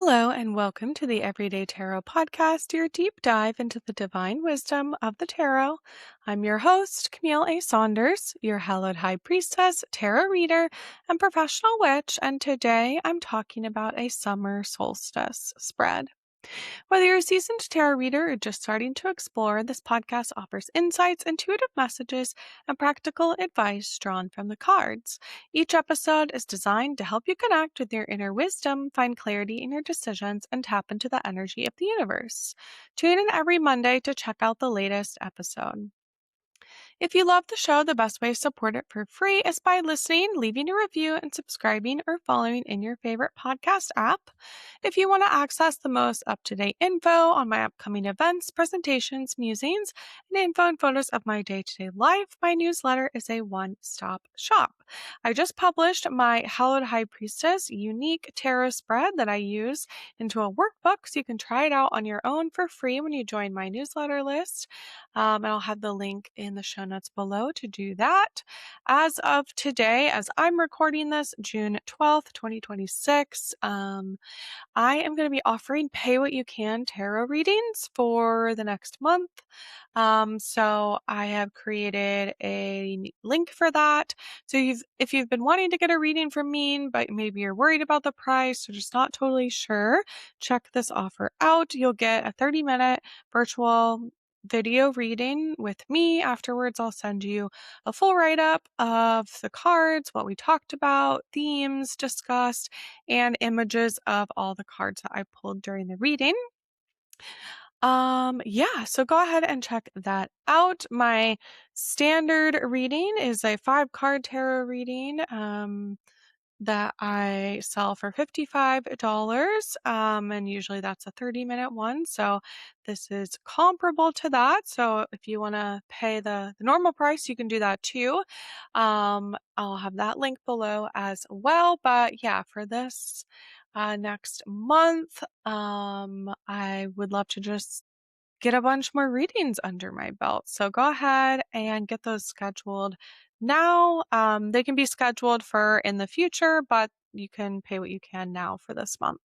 Hello, and welcome to the Everyday Tarot Podcast, your deep dive into the divine wisdom of the tarot. I'm your host, Camille Saunders, your hallowed high priestess, tarot reader, and professional witch, and today I'm talking about a summer solstice spread. Whether you're a seasoned tarot reader or just starting to explore, this podcast offers insights, intuitive messages, and practical advice drawn from the cards. Each episode is designed to help you connect with your inner wisdom, find clarity in your decisions, and tap into the energy of the universe. Tune in every Monday to check out the latest episode. If you love the show, the best way to support it for free is by listening, leaving a review, and subscribing or following in your favorite podcast app. If you want to access the most up-to-date info on my upcoming events, presentations, musings, and info and photos of my day-to-day life, my newsletter is a one-stop shop. I just published my Hallowed High Priestess unique tarot spread that I use into a workbook, so you can try it out on your own for free when you join my newsletter list. And I'll have the link in the show notes below to do that. As of today, as I'm recording this, June 12th, 2026, I am going to be offering pay what you can tarot readings for the next month. So I have created a link for that. So if you've been wanting to get a reading from me, but maybe you're worried about the price or just not totally sure, check this offer out. You'll get a 30-minute virtual video reading with me. Afterwards, I'll send you a full write-up of the cards, what we talked about, themes discussed, and images of all the cards that I pulled during the reading. Yeah, so go ahead and check that out. My standard reading is a 5-card tarot reading. That I sell for $55. And usually that's a 30-minute one. So this is comparable to that. So if you want to pay the normal price, you can do that too. I'll have that link below as well. But yeah, for this next month, I would love to just get a bunch more readings under my belt. So go ahead and get those scheduled now. They can be scheduled for in the future, but you can pay what you can now for this month.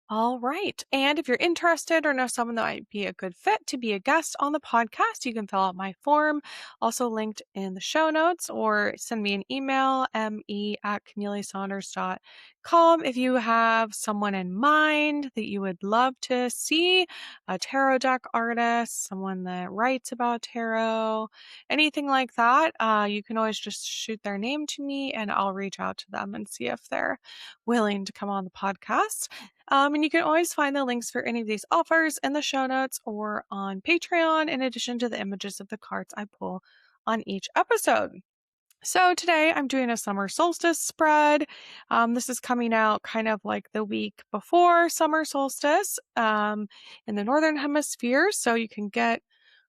All right. And if you're interested or know someone that might be a good fit to be a guest on the podcast, you can fill out my form, also linked in the show notes, or send me an email, me@camillesaunders.com. If you have someone in mind that you would love to see, a tarot deck artist, someone that writes about tarot, anything like that, you can always just shoot their name to me and I'll reach out to them and see if they're willing to come on the podcast. And you can always find the links for any of these offers in the show notes or on Patreon, in addition to the images of the cards I pull on each episode. So today I'm doing a summer solstice spread. This is coming out kind of like the week before summer solstice in the Northern Hemisphere. So you can get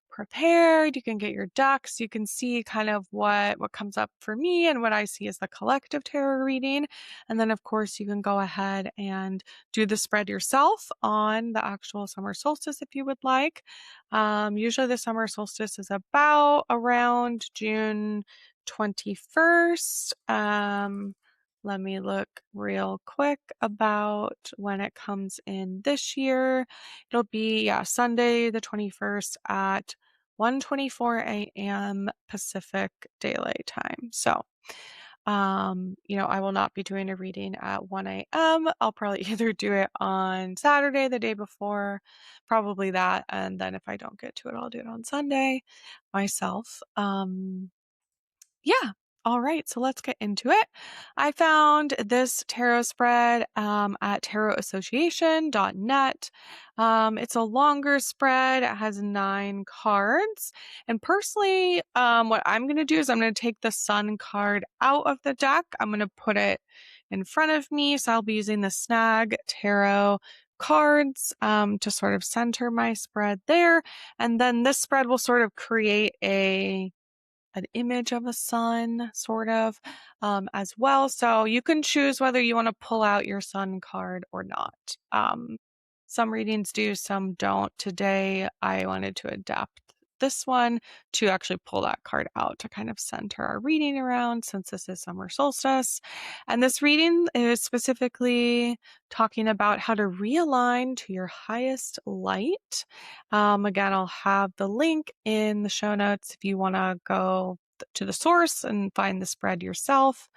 prepared, you can get your ducks, you can see kind of what comes up for me and what I see as the collective tarot reading. And then of course you can go ahead and do the spread yourself on the actual summer solstice if you would like. Usually the summer solstice is about around June 21st. Let me look real quick about when it comes in this year. It'll be, Sunday the 21st at 1:24 a.m. Pacific Daylight Time. So, I will not be doing a reading at 1 a.m. I'll probably either do it on Saturday, the day before, probably that. And then if I don't get to it, I'll do it on Sunday myself. Yeah. All right. So let's get into it. I found this tarot spread at tarotassociation.net. It's a longer spread. It has 9 cards. And personally, what I'm going to do is I'm going to take the sun card out of the deck. I'm going to put it in front of me. So I'll be using the Snag Tarot cards to sort of center my spread there. And then this spread will sort of create an image of a sun, sort of, as well. So you can choose whether you want to pull out your sun card or not. Some readings do, some don't. Today, I wanted to adapt this one to actually pull that card out to kind of center our reading around, since this is summer solstice. And this reading is specifically talking about how to realign to your highest light. Again, I'll have the link in the show notes if you want to go to the source and find the spread yourself.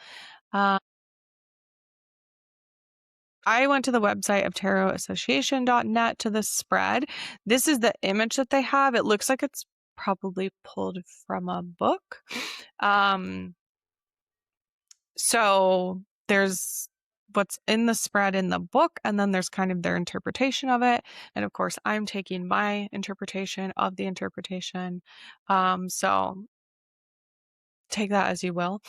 I went to the website of tarotassociation.net to the spread. This is the image that they have. It looks like it's probably pulled from a book. So there's what's in the spread in the book, and then there's kind of their interpretation of it. And of course, I'm taking my interpretation of the interpretation. So take that as you will,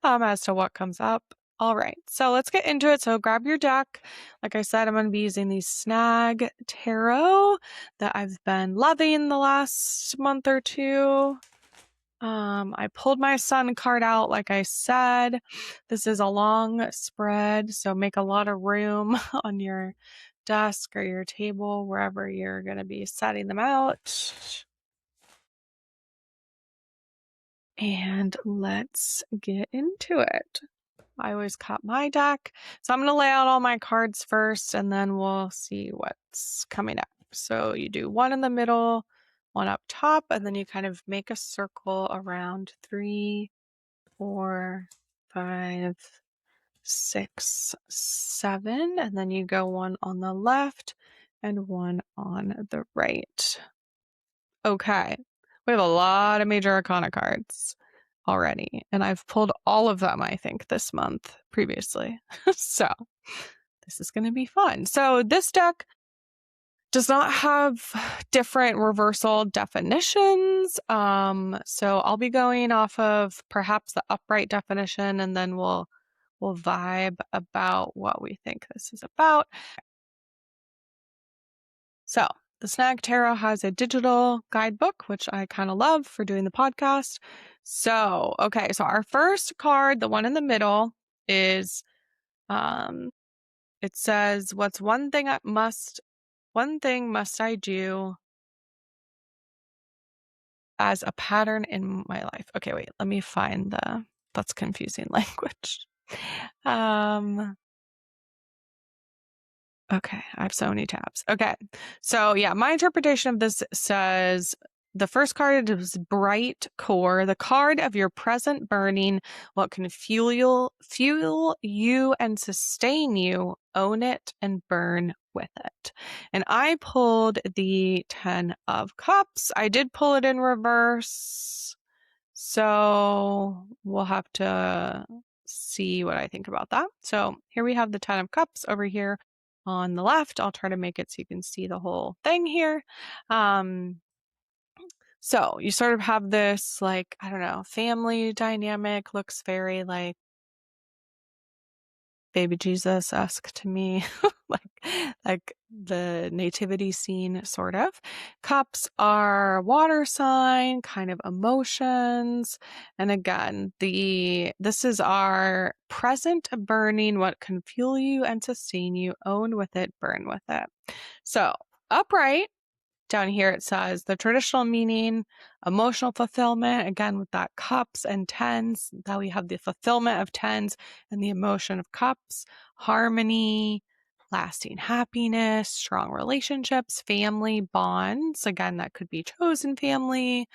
as to what comes up. All right, so let's get into it. So grab your deck. Like I said, I'm going to be using the Snag Tarot that I've been loving the last month or two. I pulled my sun card out, like I said. This is a long spread, so make a lot of room on your desk or your table, wherever you're going to be setting them out. And let's get into it. I always cut my deck. So I'm going to lay out all my cards first, and then we'll see what's coming up. So you do one in the middle, one up top, and then you kind of make a circle around 3, 4, 5, 6, 7, and then you go one on the left and one on the right. Okay, we have a lot of major arcana cards already, and I've pulled all of them, I think, this month previously. So this is going to be fun. So this deck does not have different reversal definitions. So I'll be going off of perhaps the upright definition, and then we'll vibe about what we think this is about. So the Snag Tarot has a digital guidebook, which I kind of love for doing the podcast. So, okay, so our first card, the one in the middle, is it says, "What's one thing must I do as a pattern in my life?" Okay, wait, let me find that's confusing language. Okay, I have so many tabs. Okay, so yeah, my interpretation of this says the first card is Bright Core, the card of your present burning, what can fuel you and sustain you, own it and burn with it. And I pulled the 10 of Cups. I did pull it in reverse, so we'll have to see what I think about that. So here we have the 10 of Cups over here on the left. I'll try to make it so you can see the whole thing here. So you sort of have this, like, I don't know, family dynamic. Looks very like baby Jesus-esque to me, like the nativity scene, sort of. Cups are water sign, kind of emotions. And again, this is our present burning, what can fuel you and sustain you, own with it, burn with it. So upright, down here it says the traditional meaning, emotional fulfillment, again with that cups and tens, that we have the fulfillment of tens and the emotion of cups, harmony, lasting happiness, strong relationships, family bonds, again that could be chosen family,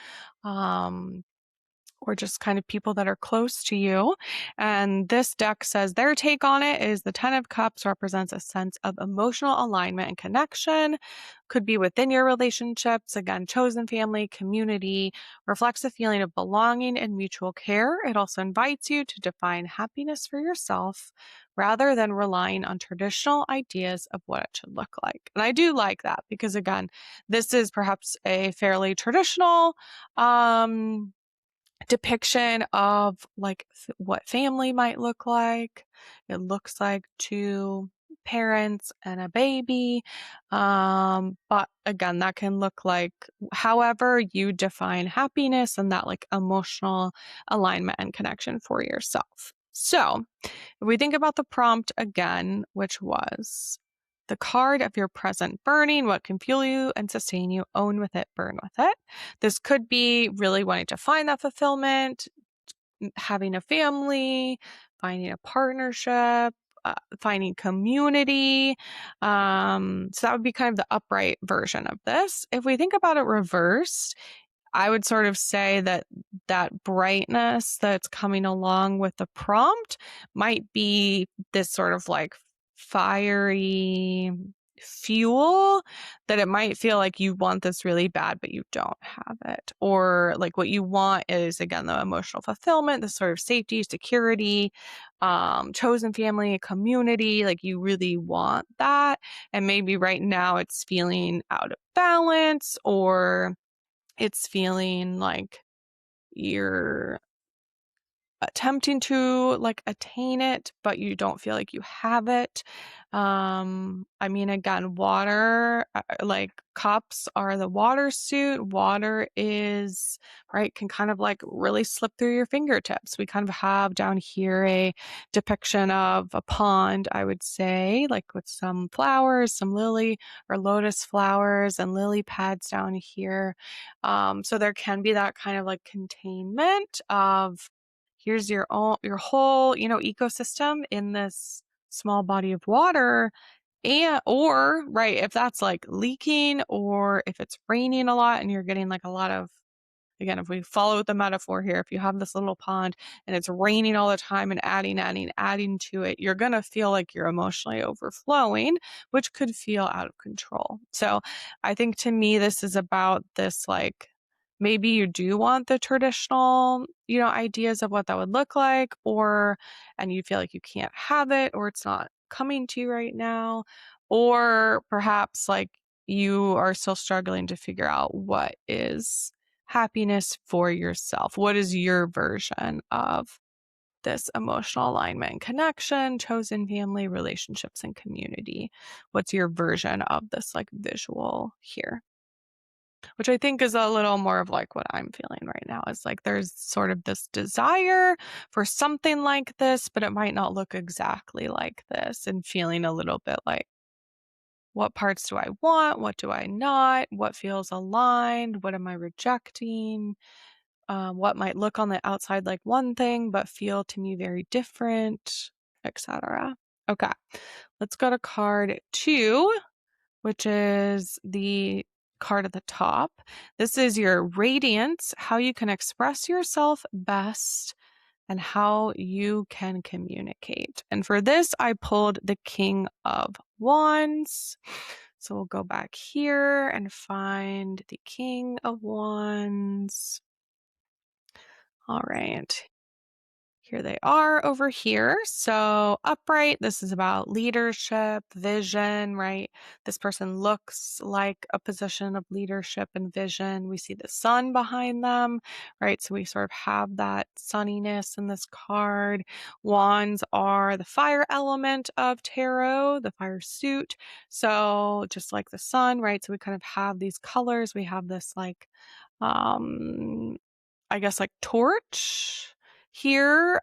or just kind of people that are close to you. And this deck says their take on it is the 10 of Cups represents a sense of emotional alignment and connection, could be within your relationships, again, chosen family, community, reflects a feeling of belonging and mutual care. It also invites you to define happiness for yourself rather than relying on traditional ideas of what it should look like. And I do like that because, again, this is perhaps a fairly traditional depiction of like what family might look like. It looks like 2 parents and a baby. But again, that can look like however you define happiness and that like emotional alignment and connection for yourself. So if we think about the prompt again, which was the card of your present burning, what can fuel you and sustain you, own with it, burn with it. This could be really wanting to find that fulfillment, having a family, finding a partnership, finding community. So that would be kind of the upright version of this. If we think about it reversed, I would sort of say that that brightness that's coming along with the prompt might be this sort of like fiery fuel, that it might feel like you want this really bad, but you don't have it. Or like what you want is, again, the emotional fulfillment, the sort of safety, security, chosen family, community, like you really want that. And maybe right now it's feeling out of balance, or it's feeling like you're attempting to like attain it, but you don't feel like you have it. I mean, again, water, like cups are the water suit. Water is, right, can kind of like really slip through your fingertips. We kind of have down here a depiction of a pond, I would say, like with some flowers, some lily or lotus flowers and lily pads down here. So there can be that kind of like containment of, here's your whole, ecosystem in this small body of water. And or right, if that's like leaking, or if it's raining a lot and you're getting like a lot of, again, if we follow the metaphor here, if you have this little pond and it's raining all the time and adding to it, you're going to feel like you're emotionally overflowing, which could feel out of control. So I think to me, this is about this, like, maybe you do want the traditional, ideas of what that would look like, and you feel like you can't have it, or it's not coming to you right now, or perhaps like you are still struggling to figure out what is happiness for yourself. What is your version of this emotional alignment and connection, chosen family, relationships, and community? What's your version of this like visual here? Which I think is a little more of like what I'm feeling right now, is like there's sort of this desire for something like this, but it might not look exactly like this, and feeling a little bit like, what parts do I want? What do I not? What feels aligned? What am I rejecting? What might look on the outside like one thing, but feel to me very different, etc. Okay, let's go to card 2, which is the card at the top. This is your radiance, how you can express yourself best and how you can communicate. And for this, I pulled the King of Wands. So we'll go back here and find the King of Wands. All right. Here they are over here. So upright, this is about leadership, vision, right? This person looks like a position of leadership and vision. We see the sun behind them, right? So we sort of have that sunniness in this card. Wands are the fire element of tarot, the fire suit. So just like the sun, right? So we kind of have these colors. We have this like, I guess like torch here,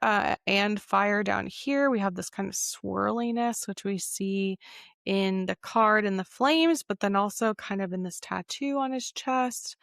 and fire down here. We have this kind of swirliness, which we see in the card and the flames, but then also kind of in this tattoo on his chest.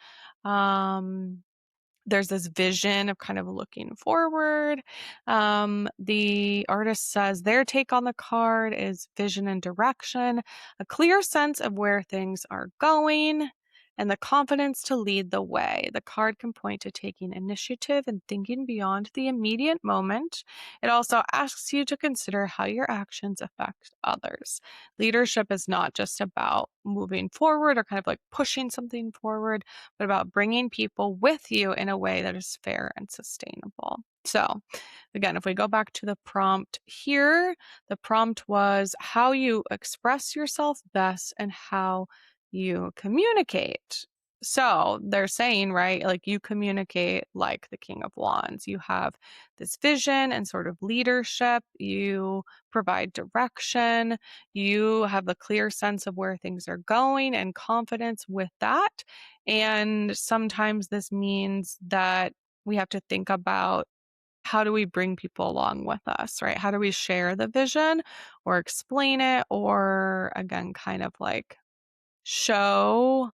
There's this vision of kind of looking forward. The artist says their take on the card is vision and direction, a clear sense of where things are going, and the confidence to lead the way. The card can point to taking initiative and thinking beyond the immediate moment. It also asks you to consider how your actions affect others. Leadership is not just about moving forward or kind of like pushing something forward, but about bringing people with you in a way that is fair and sustainable. So again, if we go back to the prompt here, the prompt was how you express yourself best and how you communicate. So they're saying, right, like you communicate like the King of Wands. You have this vision and sort of leadership. You provide direction. You have the clear sense of where things are going and confidence with that. And sometimes this means that we have to think about how do we bring people along with us, right? How do we share the vision or explain it or again, kind of like show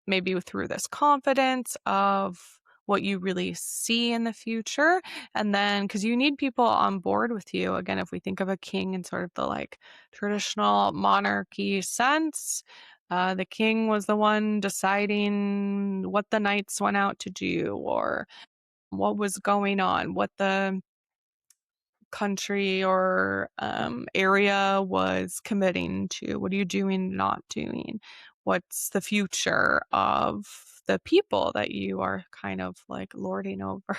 maybe through this confidence of what you really see in the future. And then, because you need people on board with you. Again, if we think of a king in sort of the like traditional monarchy sense, the king was the one deciding what the knights went out to do or what was going on, what the country or area was committing to. What are you doing, not doing? What's the future of the people that you are kind of like lording over?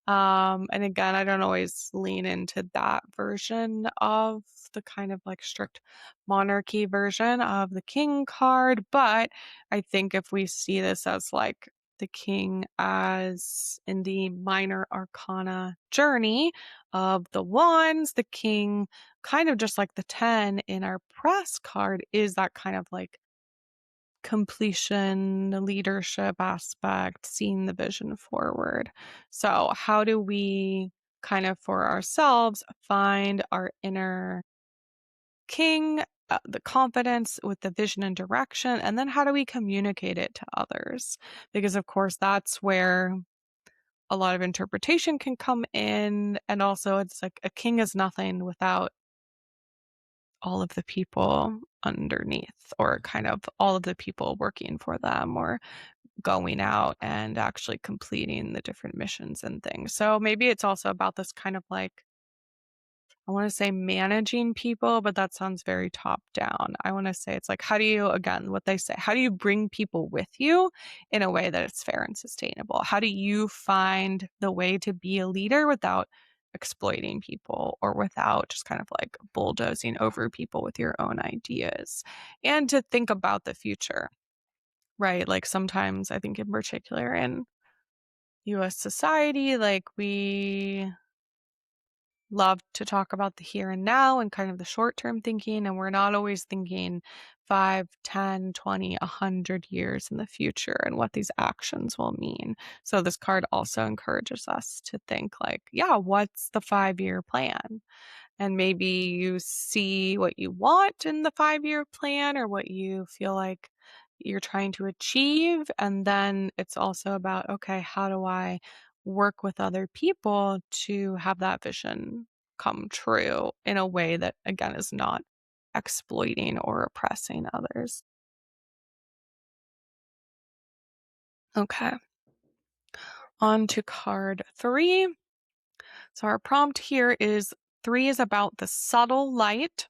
And again, I don't always lean into that version of the kind of like strict monarchy version of the king card. But I think if we see this as like the king as in the minor arcana journey of the wands, the king, kind of just like the 10 in our press card, is that kind of like completion, leadership aspect, seeing the vision forward. So, how do we kind of for ourselves find our inner king, the confidence with the vision and direction, and then how do we communicate it to others? Because, of course, that's where a lot of interpretation can come in. And also, it's like a king is nothing without all of the people underneath, or kind of all of the people working for them, or going out and actually completing the different missions and things. So maybe it's also about this kind of like, I want to say managing people, but that sounds very top down. I want to say it's like, how do you, again, what they say, how do you bring people with you in a way that it's fair and sustainable? How do you find the way to be a leader without exploiting people or without just kind of like bulldozing over people with your own ideas? And to think about the future, right? Like sometimes I think in particular in US society, like we love to talk about the here and now and kind of the short term thinking. And we're not always thinking 5, 10, 20, 100 years in the future and what these actions will mean. So this card also encourages us to think like, yeah, what's the 5-year plan? And maybe you see what you want in the 5-year plan or what you feel like you're trying to achieve. And then it's also about, okay, how do I work with other people to have that vision come true in a way that, again, is not exploiting or oppressing others? Okay, on to card 3. So our prompt here is 3 is about the subtle light.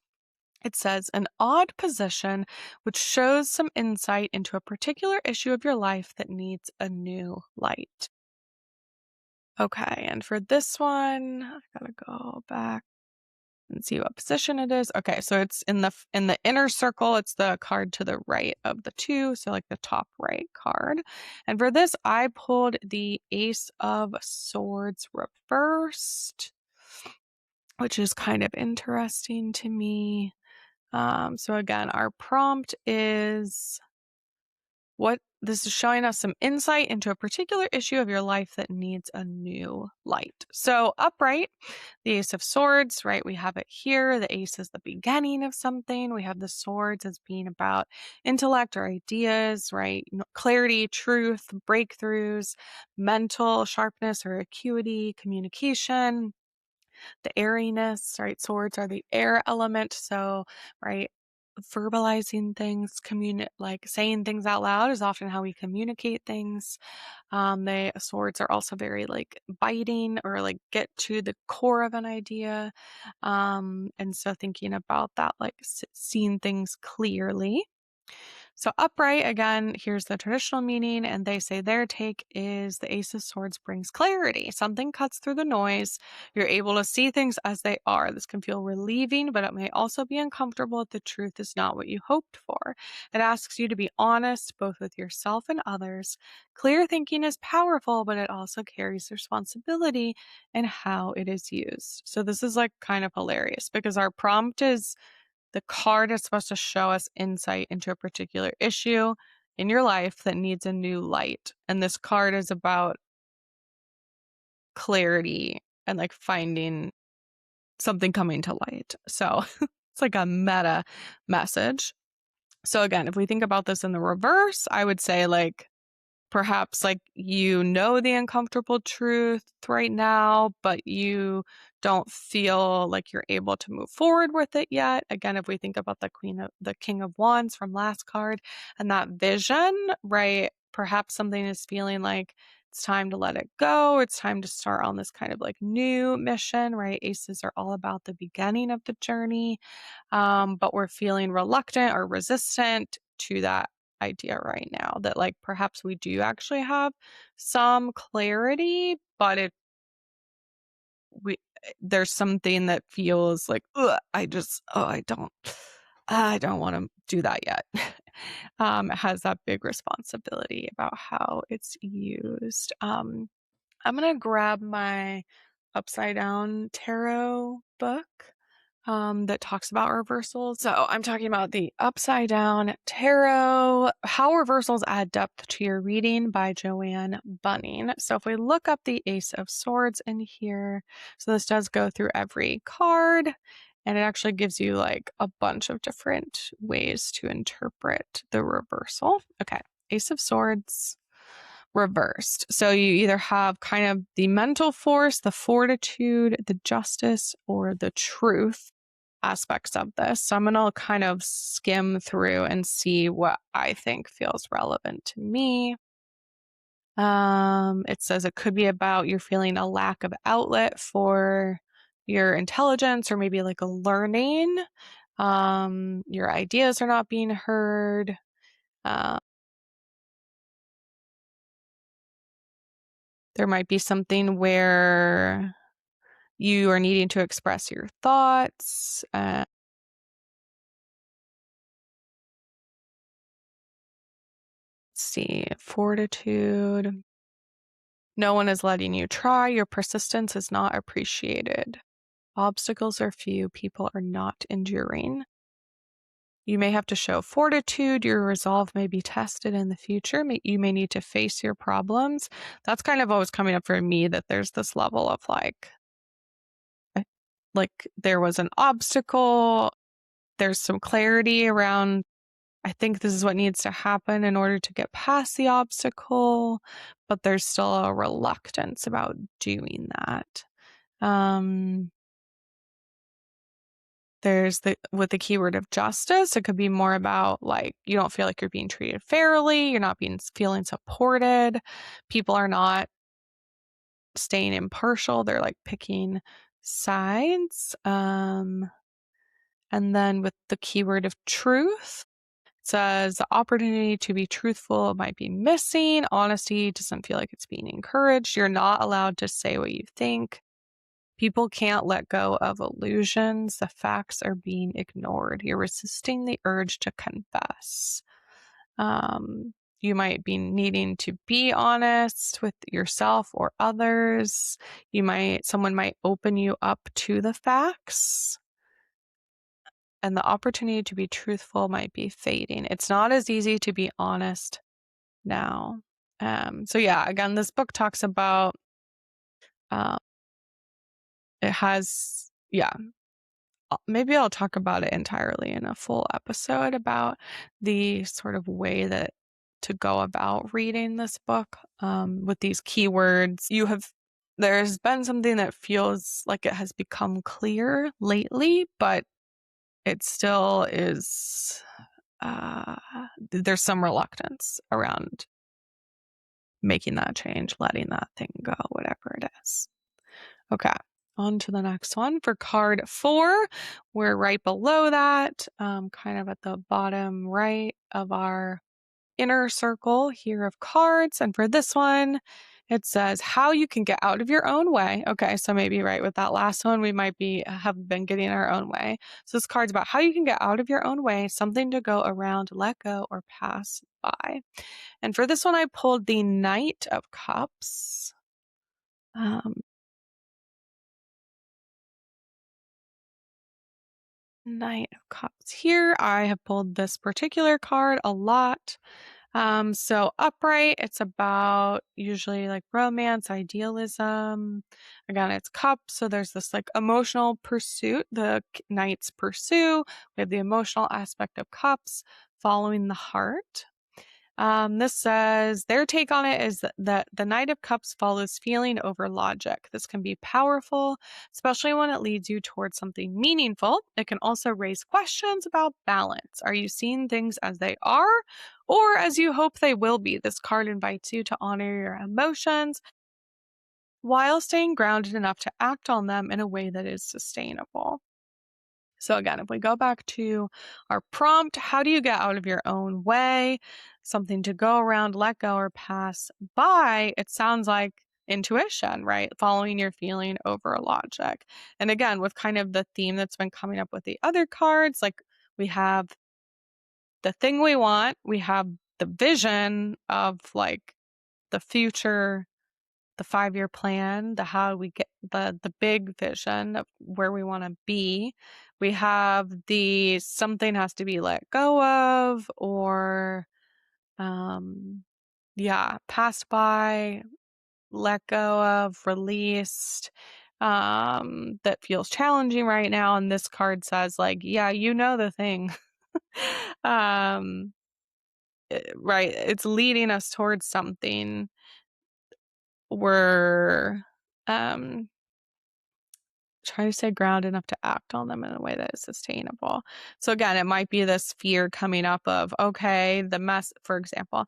It says an odd position which shows some insight into a particular issue of your life that needs a new light. Okay, and for this one, I gotta go back and see what position it is. Okay, so it's in the inner circle. It's the card to the right of the 2, so like the top right card. And for this, I pulled the Ace of Swords reversed, which is kind of interesting to me. So again, our prompt is what this is showing us some insight into a particular issue of your life that needs a new light. So upright, the Ace of Swords, right? We have it here. The Ace is the beginning of something. We have the swords as being about intellect or ideas, right? Clarity, truth, breakthroughs, mental sharpness or acuity, communication, the airiness, right? Swords are the air element. So, right, verbalizing things, like saying things out loud is often how we communicate things. The swords are also very like biting or like get to the core of an idea. And so thinking about that, like seeing things clearly. So upright, again, here's the traditional meaning, and they say their take is the Ace of Swords brings clarity. Something cuts through the noise. You're able to see things as they are. This can feel relieving, but it may also be uncomfortable if the truth is not what you hoped for. It asks you to be honest, both with yourself and others. Clear thinking is powerful, but it also carries responsibility in how it is used. So this is like kind of hilarious because our prompt is the card is supposed to show us insight into a particular issue in your life that needs a new light. And this card is about clarity and like finding something coming to light. So it's like a meta message. So again, if we think about this in the reverse, I would say like perhaps like the uncomfortable truth right now, but you don't feel like you're able to move forward with it yet. Again, if we think about the King of Wands from last card and that vision, right? Perhaps something is feeling like it's time to let it go. It's time to start on this kind of like new mission, right? Aces are all about the beginning of the journey. But we're feeling reluctant or resistant to that idea right now that like perhaps we do actually have some clarity, but there's something that feels like, ugh, I don't want to do that yet. It has that big responsibility about how it's used. I'm gonna grab my upside down tarot book that talks about reversals. So I'm talking about the Upside Down Tarot, How Reversals Add Depth to Your Reading by Joanne Bunning. So if we look up the Ace of Swords in here, so this does go through every card, and it actually gives you like a bunch of different ways to interpret the reversal. Okay, Ace of Swords reversed. So you either have kind of the mental force, the fortitude, the justice, or the truth aspects of this. So I'm going to kind of skim through and see what I think feels relevant to me. It says it could be about you're feeling a lack of outlet for your intelligence or maybe like a learning. Your ideas are not being heard. There might be something where you are needing to express your thoughts. Let's see, fortitude. No one is letting you try. Your persistence is not appreciated. Obstacles are few. People are not enduring. You may have to show fortitude. Your resolve may be tested in the future. You may need to face your problems. That's kind of always coming up for me, that there's this level of like there was an obstacle. There's some clarity around, I think this is what needs to happen in order to get past the obstacle, but there's still a reluctance about doing that. There's with the keyword of justice, it could be more about like you don't feel like you're being treated fairly, you're not feeling supported, people are not staying impartial, they're like picking sides. And then with the keyword of truth, says the opportunity to be truthful might be missing. Honesty doesn't feel like it's being encouraged. You're not allowed to say what you think. People can't let go of illusions. The facts are being ignored. You're resisting the urge to confess. You might be needing to be honest with yourself or others. Someone might open you up to the facts. And the opportunity to be truthful might be fading. It's not as easy to be honest now. So yeah, again, this book talks about, it has, yeah, maybe I'll talk about it entirely in a full episode about the sort of way that to go about reading this book, with these keywords. There's been something that feels like it has become clear lately, but it still is, there's some reluctance around making that change, letting that thing go, whatever it is. Okay, on to the next one. For card 4, we're right below that, kind of at the bottom right of our inner circle here of cards. And for this one, it says how you can get out of your own way. Okay, so maybe right with that last one, we might have been getting our own way. So this card's about how you can get out of your own way, something to go around, let go, or pass by. And for this one, I pulled the Knight of Cups. Knight of Cups here. I have pulled this particular card a lot. So upright, it's about usually like romance, idealism. Again, it's cups. So there's this like emotional pursuit. The knights pursue. We have the emotional aspect of cups, following the heart. This says their take on it is that the Knight of Cups follows feeling over logic. This can be powerful, especially when it leads you towards something meaningful. It can also raise questions about balance. Are you seeing things as they are or as you hope they will be? This card invites you to honor your emotions while staying grounded enough to act on them in a way that is sustainable. So again, if we go back to our prompt, how do you get out of your own way? Something to go around, let go, or pass by. It sounds like intuition, right? Following your feeling over logic. And again, with kind of the theme that's been coming up with the other cards, like we have the thing we want, we have the vision of like the future, the 5-year plan, the how we get the big vision of where we want to be. We have the something has to be let go of or passed by, let go of, released, that feels challenging right now. And this card says like, yeah, you know the thing. um right, it's leading us towards something. We're try to stay grounded enough to act on them in a way that is sustainable. So again, it might be this fear coming up of, okay, for example,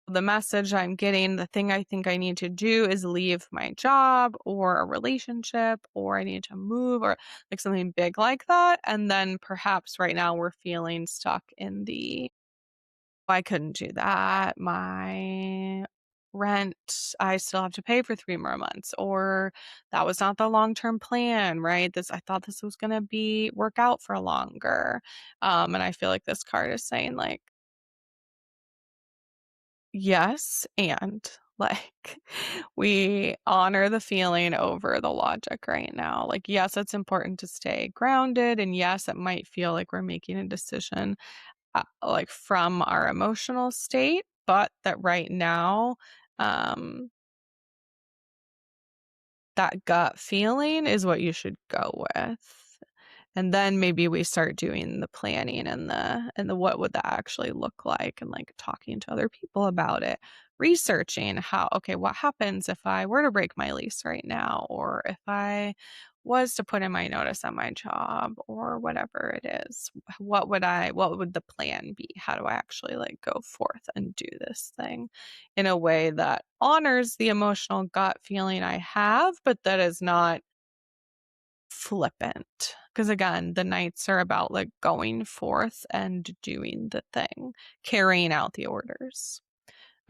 the message I'm getting, the thing I think I need to do is leave my job or a relationship, or I need to move, or like something big like that. And then perhaps right now we're feeling stuck in the I couldn't do that. My rent, I still have to pay for 3 more months, or that was not the long-term plan, right? I thought this was gonna be work out for longer. And I feel like this card is saying like, yes, and like we honor the feeling over the logic right now. Like, yes, it's important to stay grounded, and yes, it might feel like we're making a decision like from our emotional state, but that right now, um, that gut feeling is what you should go with. And then maybe we start doing the planning and the what would that actually look like, and like talking to other people about it, researching okay, what happens if I were to break my lease right now, or if I was to put in my notice at my job, or whatever it is. What would the plan be? How do I actually like go forth and do this thing in a way that honors the emotional gut feeling I have, but that is not flippant? Because again, the nights are about like going forth and doing the thing, carrying out the orders.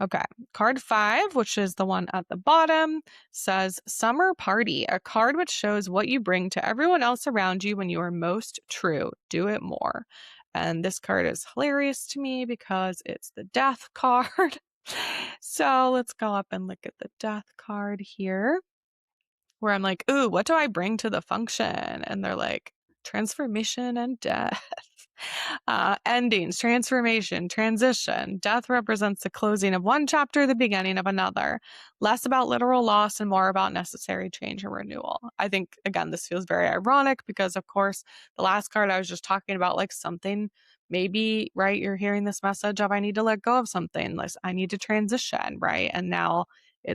Okay, card 5, which is the one at the bottom, says Summer Party, a card which shows what you bring to everyone else around you when you are most true. Do it more. And this card is hilarious to me because it's the Death card. So let's go up and look at the Death card here, where I'm like, ooh, what do I bring to the function? And they're like, transformation and death. Endings, transformation, transition. Death represents the closing of one chapter, the beginning of another. Less about literal loss and more about necessary change and renewal. I think, again, this feels very ironic because, of course, the last card I was just talking about, like something maybe, right? You're hearing this message of I need to let go of something, like I need to transition, right? And now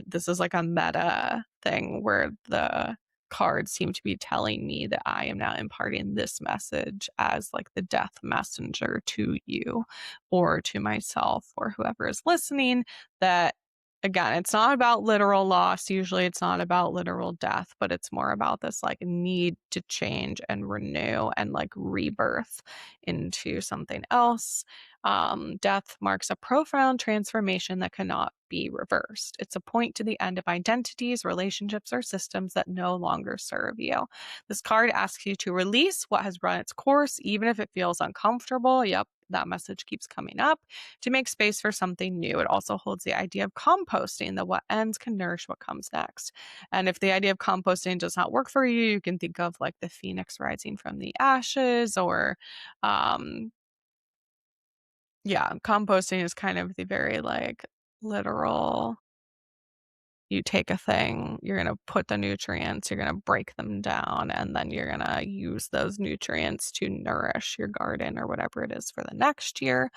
this is like a meta thing where the cards seem to be telling me that I am now imparting this message as like the death messenger to you or to myself or whoever is listening. That again, it's not about literal loss. Usually it's not about literal death, but it's more about this like need to change and renew and like rebirth into something else. Death marks a profound transformation that cannot be reversed. It's a point to the end of identities, relationships, or systems that no longer serve you. This card asks you to release what has run its course, even if it feels uncomfortable. Yep, that message keeps coming up, to make space for something new. It also holds the idea of composting, that what ends can nourish what comes next. And if the idea of composting does not work for you, you can think of like the phoenix rising from the ashes, or Yeah, composting is kind of the very like literal. You take a thing, you're going to put the nutrients, you're going to break them down, and then you're going to use those nutrients to nourish your garden or whatever it is for the next year.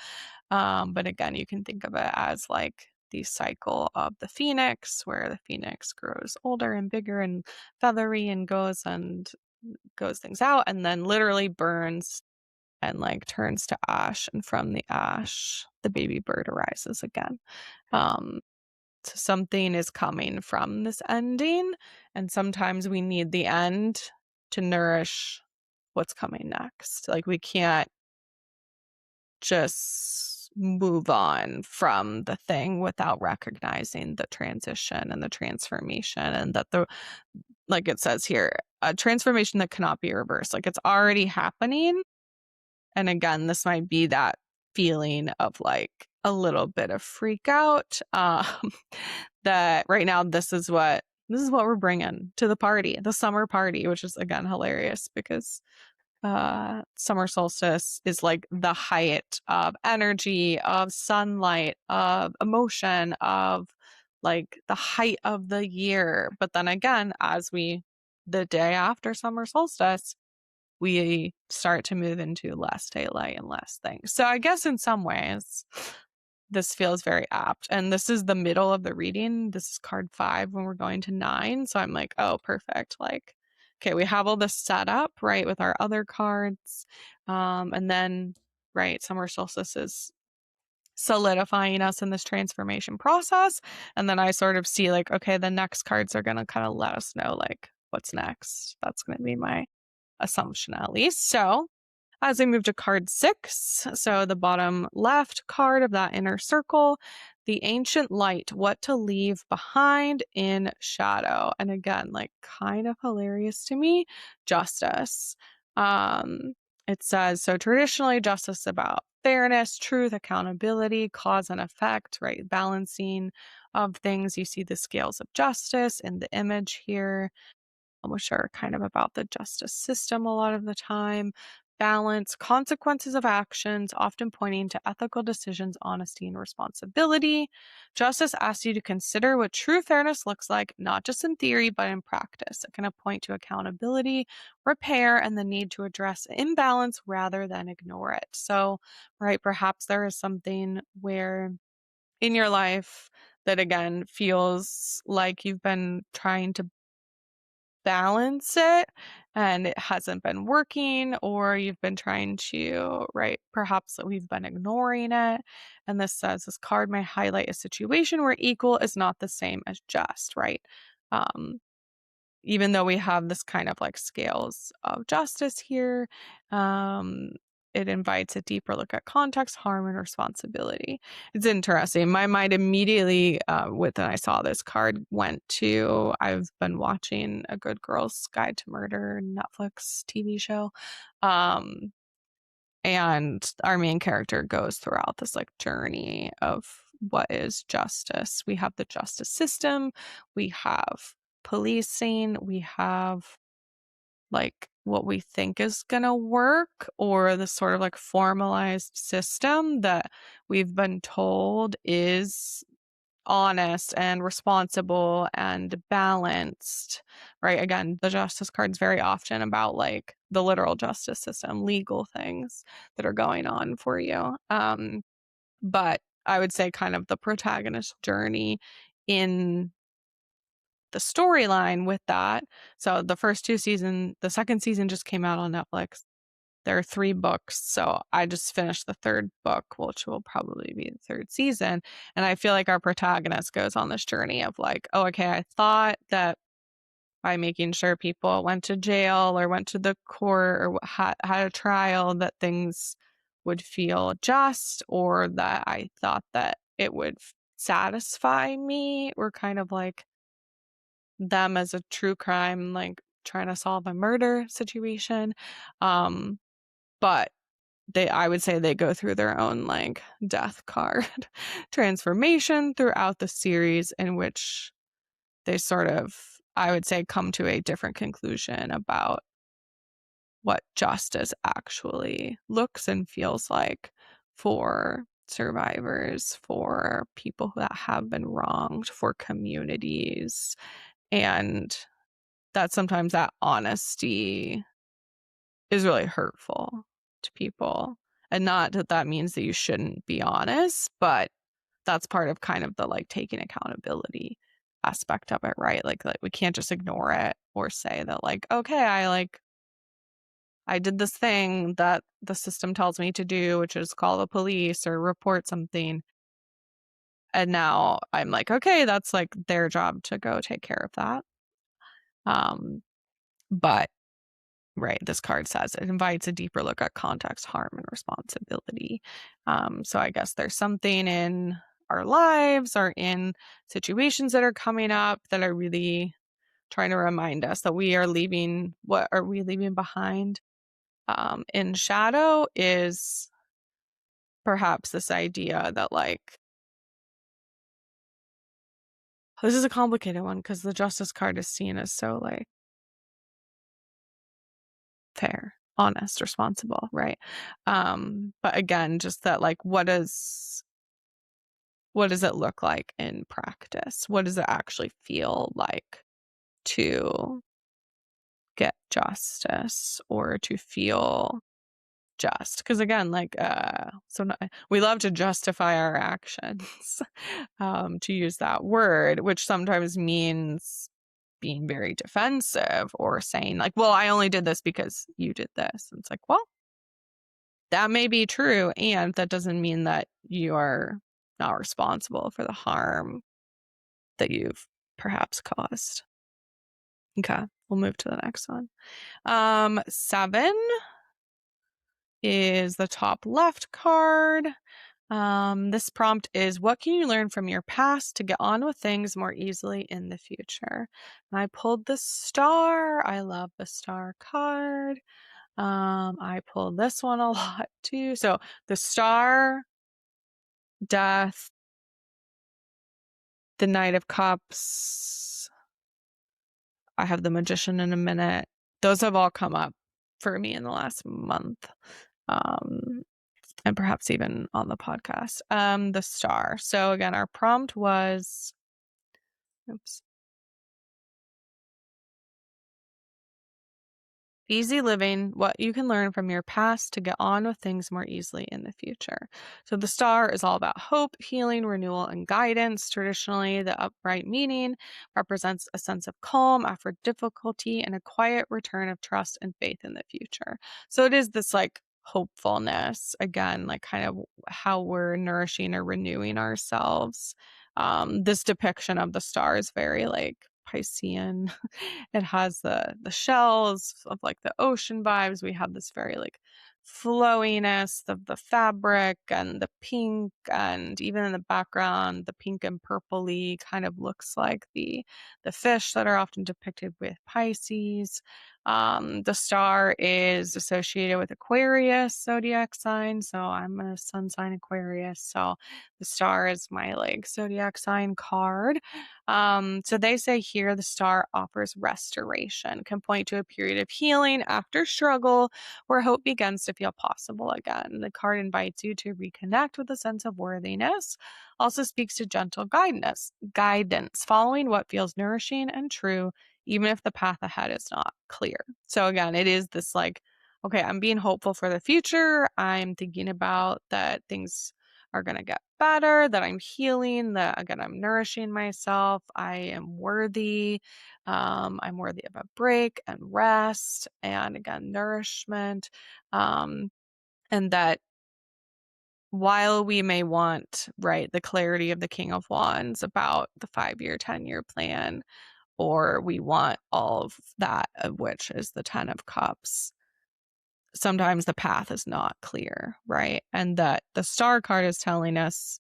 But again, you can think of it as like the cycle of the phoenix, where the phoenix grows older and bigger and feathery and goes things out, and then literally burns and like turns to ash. And from the ash, the baby bird arises again. Um, so something is coming from this ending, and sometimes we need the end to nourish what's coming next. Like we can't just move on from the thing without recognizing the transition and the transformation, and that like it says here, a transformation that cannot be reversed. Like it's already happening. And again, this might be that feeling of like a little bit of freak out. That right now, this is what we're bringing to the party, the summer party, which is again hilarious because summer solstice is like the height of energy, of sunlight, of emotion, of like the height of the year. But then again, the day after summer solstice, we start to move into less daylight and less things. So I guess in some ways, this feels very apt. And this is the middle of the reading. This is card 5 when we're going to 9. So I'm like, oh, perfect. Like, okay, we have all this set up, right, with our other cards. And then, right, summer solstice is solidifying us in this transformation process. And then I sort of see like, okay, the next cards are going to kind of let us know like what's next. That's going to be my assumption at least. So as we move to card 6, so the bottom left card of that inner circle, the ancient light, what to leave behind in shadow. And again, like kind of hilarious to me, justice. It says, so traditionally justice is about fairness, truth, accountability, cause and effect, right? Balancing of things. You see the scales of justice in the image here, which are kind of about the justice system a lot of the time. Balance, consequences of actions, often pointing to ethical decisions, honesty, and responsibility. Justice asks you to consider what true fairness looks like, not just in theory, but in practice. It can point to accountability, repair, and the need to address imbalance rather than ignore it. So, right, perhaps there is something where in your life that again feels like you've been trying to balance it and it hasn't been working, or you've been trying to, right, perhaps we've been ignoring it. And this says this card may highlight a situation where equal is not the same as just, right? um Even though we have this kind of like scales of justice here, um, it invites a deeper look at context, harm, and responsibility. It's interesting. My mind immediately, when I saw this card, went to I've been watching A Good Girl's Guide to Murder Netflix TV show. Um, and our main character goes throughout this like journey of what is justice. We have the justice system, we have policing, we have like what we think is going to work, or the sort of like formalized system that we've been told is honest and responsible and balanced, right? Again, the justice card's very often about like the literal justice system, legal things that are going on for you. But I would say kind of the protagonist journey in the storyline with that. So the second season just came out on Netflix. There are 3 books, so I just finished the 3rd book, which will probably be the 3rd season, and I feel like our protagonist goes on this journey of like, "Oh, okay, I thought that by making sure people went to jail or went to the court or had a trial that things would feel just, or that I thought that it would satisfy me," or kind of like them as a true crime, like trying to solve a murder situation. Um, but I would say they go through their own like death card transformation throughout the series, in which they sort of, I would say, come to a different conclusion about what justice actually looks and feels like for survivors, for people that have been wronged, for communities, and that sometimes that honesty is really hurtful to people. And not that that means that you shouldn't be honest, but that's part of kind of the like taking accountability aspect of it, right? Like we can't just ignore it or say that like, okay, I did this thing that the system tells me to do, which is call the police or report something. And now I'm like, okay, that's like their job to go take care of that. But right, this card says it invites a deeper look at context, harm, and responsibility. So I guess there's something in our lives or in situations that are coming up that are really trying to remind us that we are leaving. What are we leaving behind? In shadow is perhaps this idea that like, this is a complicated one because the justice card is seen as so like fair, honest, responsible, right? But again, just that like, what does it look like in practice? What does it actually feel like to get justice or to feel just? Because again, like, we love to justify our actions, to use that word, which sometimes means being very defensive or saying like, well, I only did this because you did this. And it's like, well, that may be true. And that doesn't mean that you are not responsible for the harm that you've perhaps caused. Okay, we'll move to the next one. 7 is the top left card. This prompt is, what can you learn from your past to get on with things more easily in the future? And I pulled the star. I love the star card. I pulled this one a lot too. So the star, death, the Knight of Cups. I have the Magician in a minute. Those have all come up for me in the last month. And perhaps even on the podcast. The star. So again, our prompt was, oops. Easy living, what you can learn from your past to get on with things more easily in the future. So the star is all about hope, healing, renewal, and guidance. Traditionally, the upright meaning represents a sense of calm after difficulty and a quiet return of trust and faith in the future. So it is this like hopefulness, again, like kind of how we're nourishing or renewing ourselves. This depiction of the star is very like Piscean. It has the shells of like the ocean vibes. We have this very like flowiness of the fabric and the pink, and even in the background, the pink and purpley kind of looks like the fish that are often depicted with Pisces. The star is associated with Aquarius zodiac sign, so I'm a sun sign Aquarius, so the star is my like zodiac sign card. So they say here the star offers restoration, can point to a period of healing after struggle where hope begins to feel possible again. The card invites you to reconnect with a sense of worthiness, also speaks to gentle guidance, following what feels nourishing and true, even if the path ahead is not clear. So again, it is this like, okay, I'm being hopeful for the future. I'm thinking about that things are going to get better, that I'm healing, that again, I'm nourishing myself. I am worthy. I'm worthy of a break and rest and again, nourishment. And that while we may want, right, the clarity of the King of Wands about the 5-year, 10-year plan, or we want all of that, of which is the 10 of Cups, sometimes the path is not clear, right? And that the star card is telling us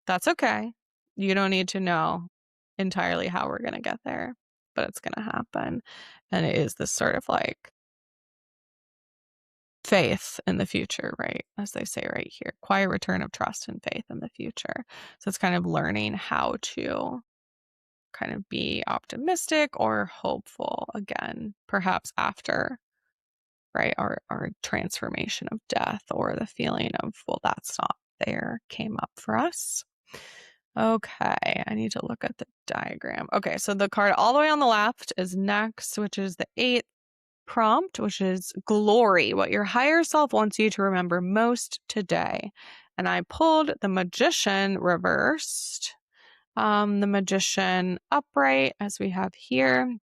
that's okay. You don't need to know entirely how we're going to get there, but it's going to happen. And it is this sort of like faith in the future, right? As they say right here, quiet return of trust and faith in the future. So it's kind of learning how to kind of be optimistic or hopeful again, perhaps after, right, our transformation of death or the feeling of, well, that's not there came up for us. Okay, I need to look at the diagram. Okay, so the card all the way on the left is next, which is the 8th prompt, which is glory, what your higher self wants you to remember most today. And I pulled the Magician reversed, the Magician upright, as we have here.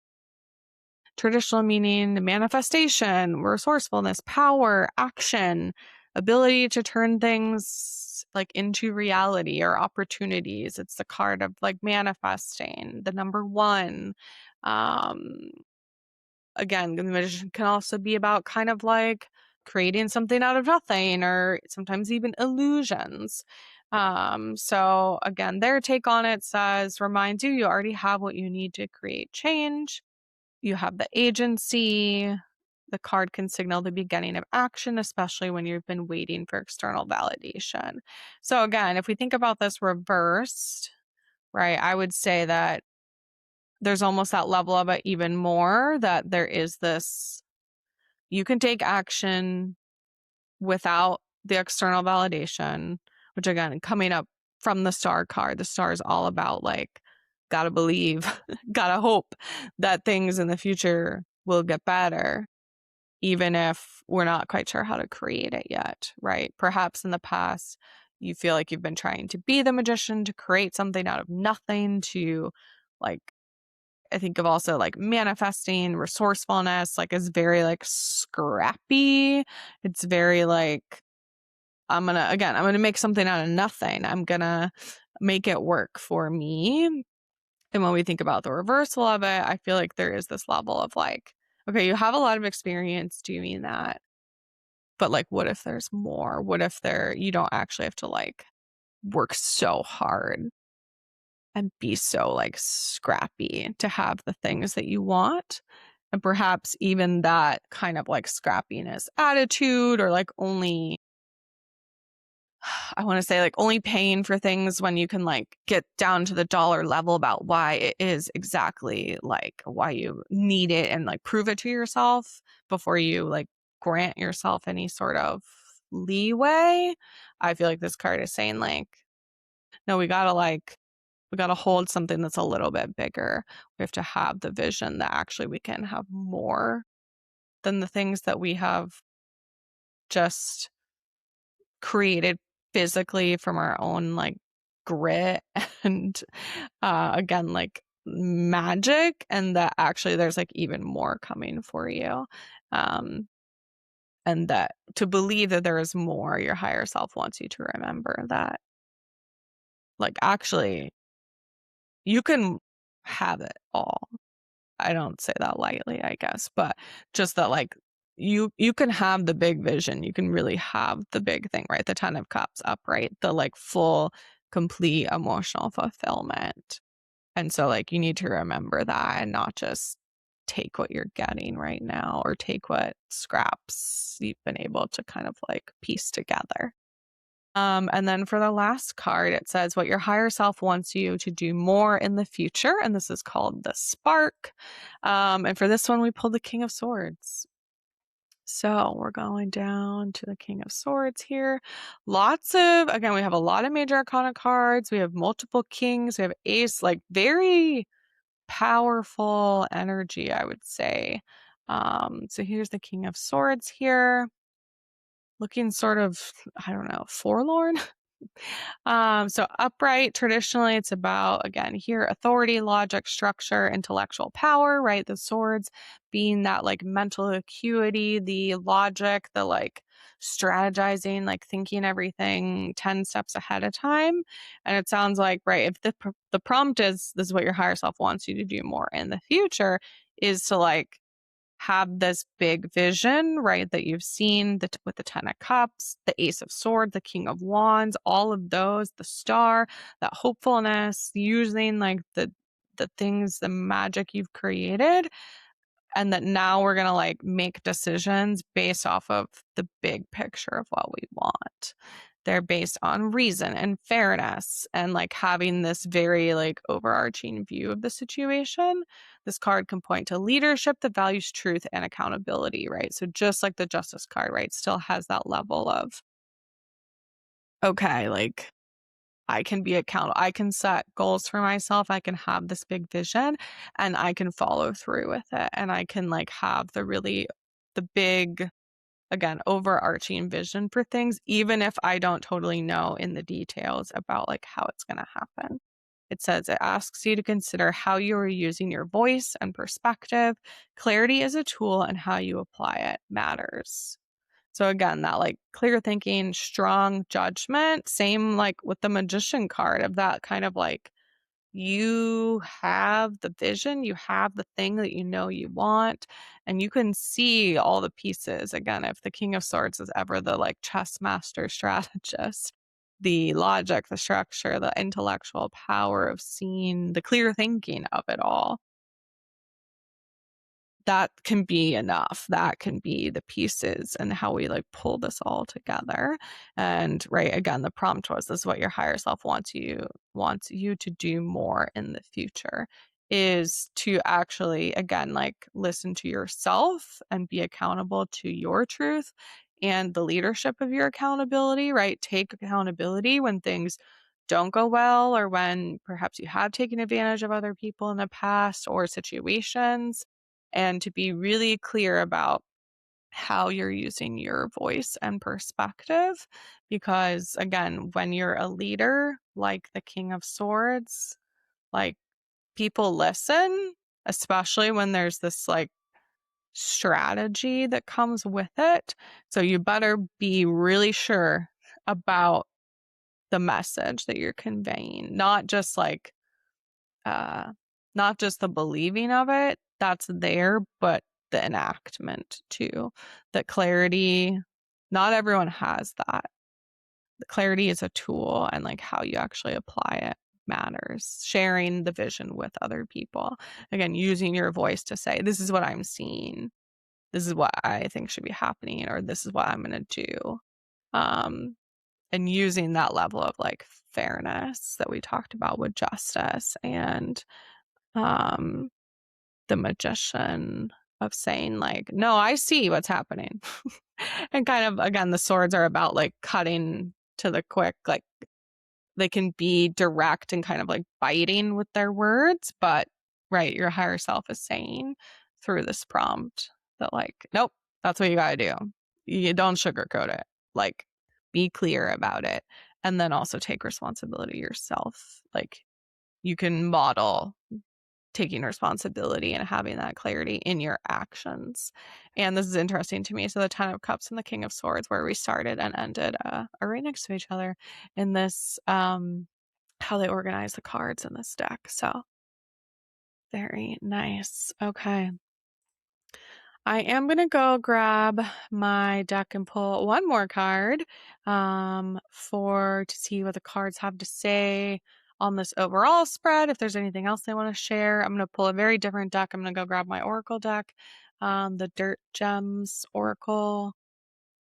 Traditional meaning, manifestation, resourcefulness, power, action, ability to turn things like into reality or opportunities. It's the card of like manifesting, the number 1. Again, the Magician can also be about kind of like creating something out of nothing, or sometimes even illusions. So again, their take on it says, reminds you already have what you need to create change. You have the agency. The card can signal the beginning of action, especially when you've been waiting for external validation. So again, if we think about this reversed, right, I would say that there's almost that level of it even more, that there is this, you can take action without the external validation, which again, coming up from the star card, the star is all about like, gotta believe, gotta hope that things in the future will get better, even if we're not quite sure how to create it yet, right? Perhaps in the past, you feel like you've been trying to be the magician, to create something out of nothing, to like, I think of also like manifesting, resourcefulness, like is very like scrappy. It's very like, I'm gonna make something out of nothing. I'm gonna make it work for me. And when we think about the reversal of it, I feel like there is this level of like, okay, you have a lot of experience doing that, but like, what if there's more? What if you don't actually have to like work so hard and be so like scrappy to have the things that you want? And perhaps even that kind of like scrappiness attitude, or like only, I want to say like only paying for things when you can like get down to the dollar level about why it is exactly like why you need it, and like prove it to yourself before you like grant yourself any sort of leeway. I feel like this card is saying like, no, we gotta hold something that's a little bit bigger. We have to have the vision that actually we can have more than the things that we have just created physically from our own like grit and again like magic, and that actually there's like even more coming for you, and that to believe that there is more, your higher self wants you to remember that like actually you can have it all. I don't say that lightly, I guess, but just that like you can have the big vision. You can really have the big thing, right? The 10 of Cups upright, the like full, complete emotional fulfillment. And so like you need to remember that and not just take what you're getting right now, or take what scraps you've been able to kind of like piece together. And then for the last card, it says what your higher self wants you to do more in the future. And this is called the Spark. And for this one, we pulled the King of Swords. So we're going down to the King of Swords here. Again, we have a lot of major arcana cards. We have multiple kings. We have ace, like very powerful energy, I would say. So here's the King of Swords here, looking sort of, I don't know, forlorn. So upright, traditionally, it's about, again, here, authority, logic, structure, intellectual power, right? The swords being that like mental acuity, the logic, the like strategizing, like thinking everything 10 steps ahead of time. And it sounds like, right, if the prompt is, this is what your higher self wants you to do more in the future, is to like have this big vision, right, that you've seen with the 10 of Cups, the Ace of Swords, the King of Wands, all of those, the Star, that hopefulness, using like the things, the magic you've created, and that now we're going to like make decisions based off of the big picture of what we want. They're based on reason and fairness, and like having this very like overarching view of the situation. This card can point to leadership that values truth and accountability, right? So just like the Justice card, right, still has that level of okay, like I can be accountable. I can set goals for myself. I can have this big vision and I can follow through with it. And I can like have the big, again, overarching vision for things, even if I don't totally know in the details about like how it's going to happen. It says it asks you to consider how you are using your voice and perspective. Clarity is a tool and how you apply it matters. So again, that like clear thinking, strong judgment, same like with the magician card of that kind of like you have the vision, you have the thing that you know you want, and you can see all the pieces. Again, if the King of Swords is ever the like chess master strategist, the logic, the structure, the intellectual power of seeing the clear thinking of it all, that can be enough. That can be the pieces and how we like pull this all together. And right, again, the prompt was this is what your higher self wants you to do more in the future, is to actually again like listen to yourself and be accountable to your truth and the leadership of your accountability, right? Take accountability when things don't go well or when perhaps you have taken advantage of other people in the past or situations, and to be really clear about how you're using your voice and perspective. Because again, when you're a leader like the King of Swords, like people listen, especially when there's this like strategy that comes with it. So you better be really sure about the message that you're conveying, uh not just the believing of it that's there, but the enactment too. That clarity, not everyone has that. The clarity is a tool, and like how you actually apply it matters. Sharing the vision with other people. Again, using your voice to say, this is what I'm seeing. This is what I think should be happening, or this is what I'm going to do. And using that level of like fairness that we talked about with justice and um the magician of saying like, no, I see what's happening. And kind of again, the swords are about like cutting to the quick, like they can be direct and kind of like biting with their words, but right, your higher self is saying through this prompt that like, nope, that's what you gotta do. You don't sugarcoat it. Like be clear about it. And then also take responsibility yourself. Like you can model taking responsibility and having that clarity in your actions. And this is interesting to me. So the Ten of Cups and the King of Swords, where we started and ended, are right next to each other in this, how they organize the cards in this deck. So very nice. Okay. I am going to go grab my deck and pull one more card to see what the cards have to say on this overall spread. If there's anything else they want to share, I'm going to pull a very different deck. I'm going to go grab my Oracle deck, the Dirt Gems Oracle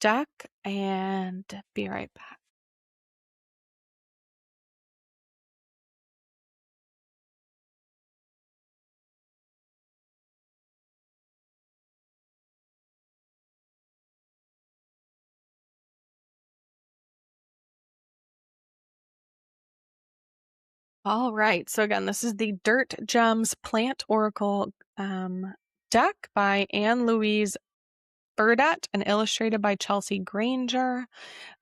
deck, and be right back. All right. So again, this is the Dirt Gems Plant Oracle deck by Anne Louise Burdett and illustrated by Chelsea Granger.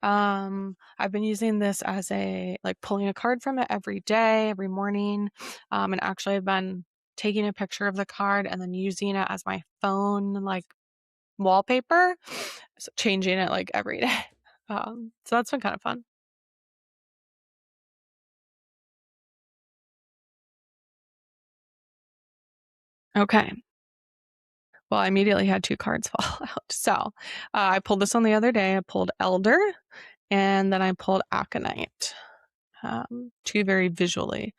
I've been using this as like pulling a card from it every day, every morning. And actually I've been taking a picture of the card and then using it as my phone, like wallpaper, so changing it like every day. So that's been kind of fun. Okay. Well, I immediately had two cards fall out. So I pulled this one the other day. I pulled Elder and then I pulled Aconite. Two very visually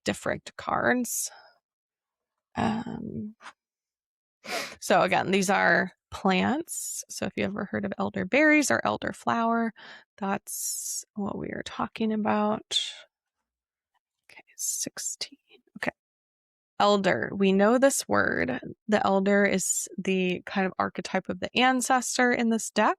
different cards. So again, these are plants. So if you ever heard of elderberries or elderflower, that's what we are talking about. Okay, 16. Okay. Elder. We know this word. The elder is the kind of archetype of the ancestor in this deck.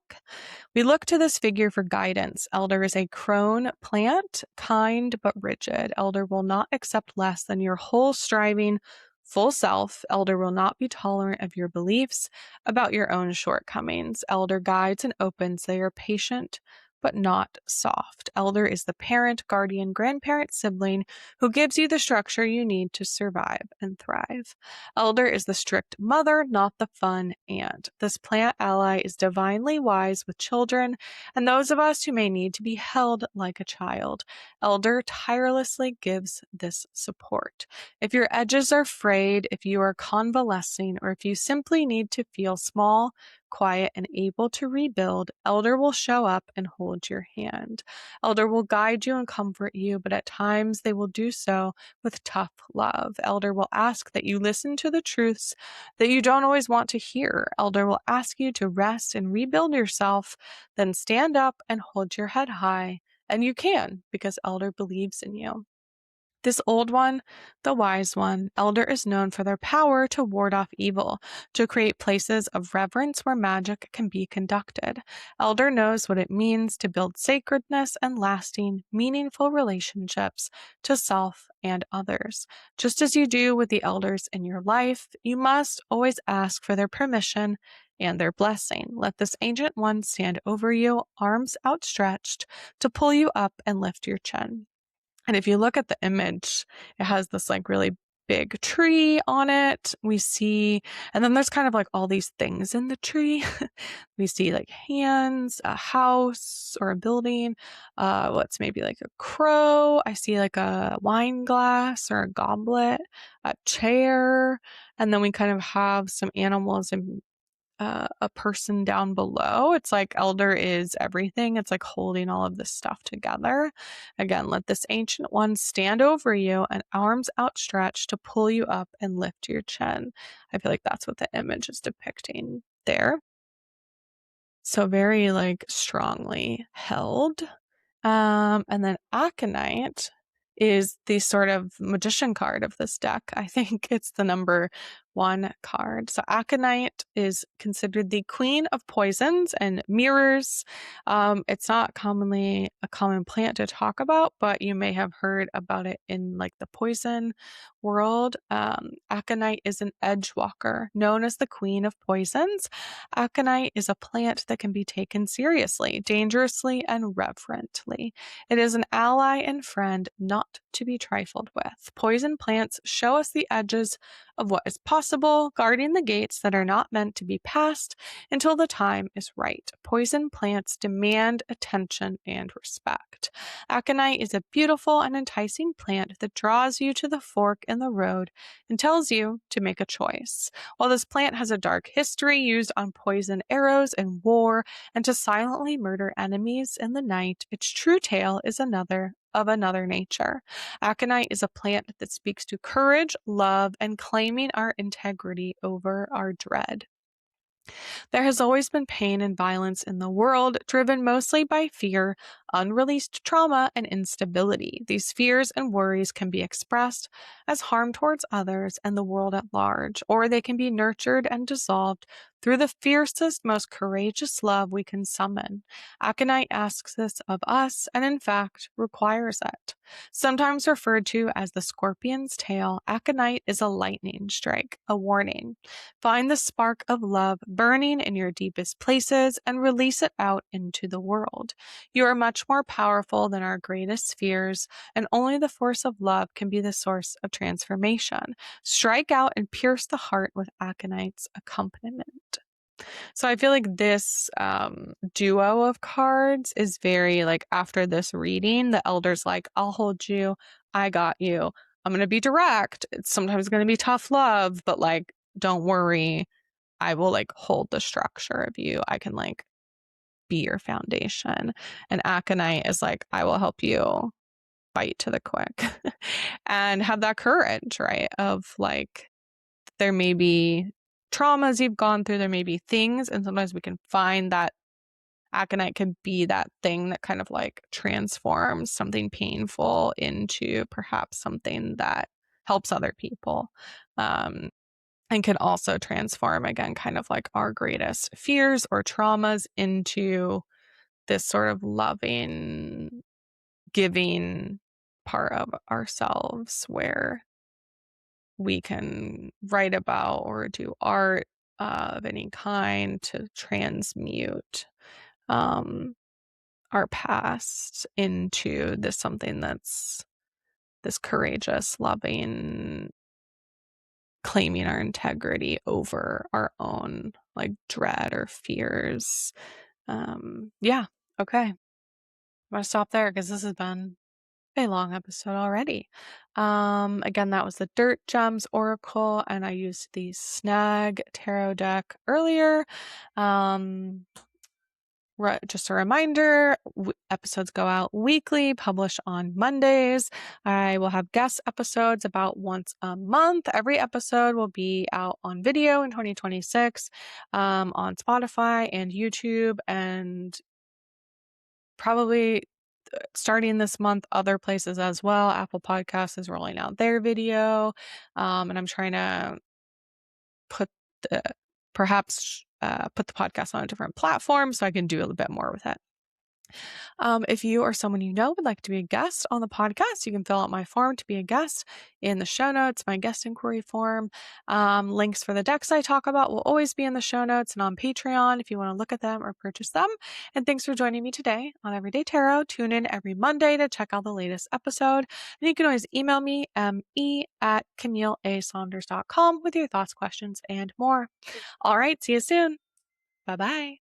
We look to this figure for guidance. Elder is a crone plant, kind but rigid. Elder will not accept less than your whole striving, full self. Elder will not be tolerant of your beliefs about your own shortcomings. Elder guides and opens. They are patient but not soft. Elder is the parent, guardian, grandparent, sibling who gives you the structure you need to survive and thrive. Elder is the strict mother, not the fun aunt. This plant ally is divinely wise with children and those of us who may need to be held like a child. Elder tirelessly gives this support. If your edges are frayed, if you are convalescing, or if you simply need to feel small, quiet, and able to rebuild, Elder will show up and hold your hand. Elder will guide you and comfort you, but at times they will do so with tough love. Elder will ask that you listen to the truths that you don't always want to hear. Elder will ask you to rest and rebuild yourself, then stand up and hold your head high. And you can, because Elder believes in you. This old one, the wise one, Elder is known for their power to ward off evil, to create places of reverence where magic can be conducted. Elder knows what it means to build sacredness and lasting, meaningful relationships to self and others. Just as you do with the elders in your life, you must always ask for their permission and their blessing. Let this ancient one stand over you, arms outstretched, to pull you up and lift your chin. And if you look at the image, it has this like really big tree on it. We see, and then there's kind of like all these things in the tree. We see like hands, a house or a building, what's maybe like a crow. I see like a wine glass or a goblet, a chair, and then we kind of have some animals and a person down below. It's like Elder is everything. It's like holding all of this stuff together. Again, let this ancient one stand over you and arms outstretched to pull you up and lift your chin. I feel like that's what the image is depicting there. So very like strongly held. And then Aconite is the sort of magician card of this deck. I think it's the number 1 card. So Aconite is considered the queen of poisons and mirrors. It's not commonly a common plant to talk about, but you may have heard about it in like the poison world. Aconite is an edge walker known as the queen of poisons. Aconite is a plant that can be taken seriously, dangerously, and reverently. It is an ally and friend not to be trifled with. Poison plants show us the edges of what is possible, guarding the gates that are not meant to be passed until the time is right. Poison plants demand attention and respect. Aconite is a beautiful and enticing plant that draws you to the fork in the road and tells you to make a choice. While this plant has a dark history used on poison arrows and war and to silently murder enemies in the night, its true tale is another nature. Aconite is a plant that speaks to courage, love, and claiming our integrity over our dread. There has always been pain and violence in the world, driven mostly by fear, unreleased trauma, and instability. These fears and worries can be expressed as harm towards others and the world at large, or they can be nurtured and dissolved through the fiercest, most courageous love we can summon. Aconite asks this of us and, in fact, requires it. Sometimes referred to as the scorpion's tail, Aconite is a lightning strike, a warning. Find the spark of love burning in your deepest places and release it out into the world. You are much more powerful than our greatest fears, and only the force of love can be the source of transformation. Strike out and pierce the heart with Aconite's accompaniment. So I feel like this duo of cards is very like after this reading, the elder's like, I'll hold you. I got you. I'm going to be direct. It's sometimes going to be tough love, but like, don't worry. I will like hold the structure of you. I can like be your foundation. And Aconite is like, I will help you fight to the quick and have that courage, right? Of like, there may be traumas you've gone through, there may be things, and sometimes we can find that Aconite can be that thing that kind of like transforms something painful into perhaps something that helps other people. And can also transform, again, kind of like our greatest fears or traumas into this sort of loving, giving part of ourselves where we can write about or do art of any kind to transmute our past into this something that's this courageous, loving, claiming our integrity over our own like dread or fears. Yeah. Okay. I'm going to stop there because this has been a long episode already. Again, that was the Dirt Gems Oracle, and I used the Snag Tarot deck earlier. Just a reminder, episodes go out weekly, publish on Mondays. I will have guest episodes about once a month. Every episode will be out on video in 2026, on Spotify and YouTube, and probably starting this month, other places as well. Apple Podcasts is rolling out their video, and I'm trying to put the put the podcast on a different platform so I can do a little bit more with it. If you or someone you know would like to be a guest on the podcast, you can fill out my form to be a guest in the show notes, my guest inquiry form. Links for the decks I talk about will always be in the show notes and on Patreon if you want to look at them or purchase them. And thanks for joining me today on Everyday Tarot. Tune in every Monday to check out the latest episode. And you can always email me, me@CamilleASaunders.com with your thoughts, questions, and more. All right, see you soon. Bye-bye.